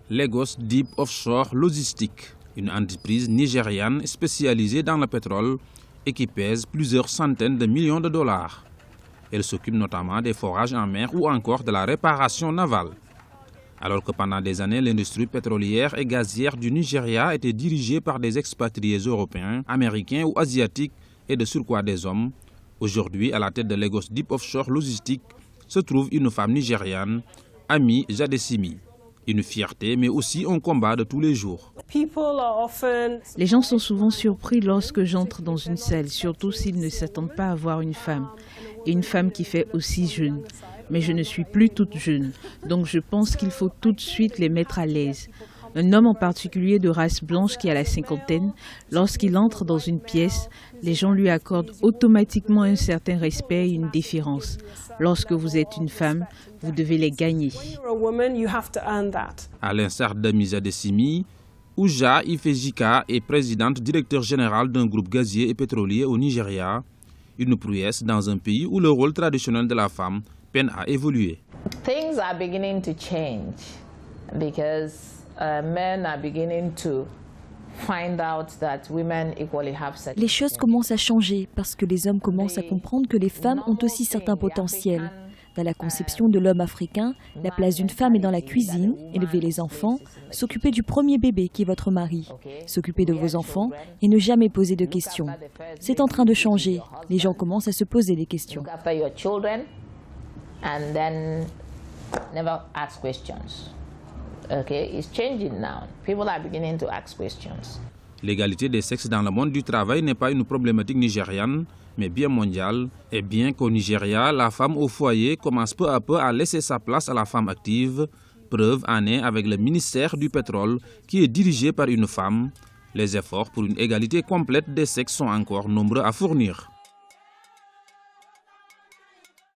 Lagos Deep Offshore Logistics, une entreprise nigériane spécialisée dans le pétrole et qui pèse plusieurs centaines de millions de dollars. Elle s'occupe notamment des forages en mer ou encore de la réparation navale. Alors que pendant des années, l'industrie pétrolière et gazière du Nigeria était dirigée par des expatriés européens, américains ou asiatiques et de surcroît des hommes, aujourd'hui, à la tête de Lagos Deep Offshore Logistics, se trouve une femme nigériane, Ami Jadesimi. Une fierté, mais aussi un combat de tous les jours. Les gens sont souvent surpris lorsque j'entre dans une salle, surtout s'ils ne s'attendent pas à voir une femme. Et une femme qui fait aussi jeune. Mais je ne suis plus toute jeune, donc je pense qu'il faut tout de suite les mettre à l'aise. Un homme en particulier de race blanche qui a la cinquantaine, lorsqu'il entre dans une pièce, les gens lui accordent automatiquement un certain respect et une déférence. Lorsque vous êtes une femme, vous devez les gagner. À l'instar d'Ami Jadesimi, Uja Ifejika est présidente directeur générale d'un groupe gazier et pétrolier au Nigeria, une prouesse dans un pays où le rôle traditionnel de la femme peine à évoluer. Things are beginning to change because men are beginning to find out that women equally have sex. Les choses commencent à changer parce que les hommes commencent à comprendre que les femmes ont aussi certains potentiels. Dans la conception de l'homme africain, la place d'une femme est dans la cuisine, élever les enfants, s'occuper du premier bébé qui est votre mari, s'occuper de vos enfants et ne jamais poser de questions. C'est en train de changer. Les gens commencent à se poser des questions. And then never ask questions. Okay, it's changing now. People are beginning to ask questions. L'égalité des sexes dans le monde du travail n'est pas une problématique nigériane, mais bien mondiale. Et bien qu'au Nigeria, la femme au foyer commence peu à peu à laisser sa place à la femme active, preuve en est avec le ministère du pétrole qui est dirigé par une femme. Les efforts pour une égalité complète des sexes sont encore nombreux à fournir.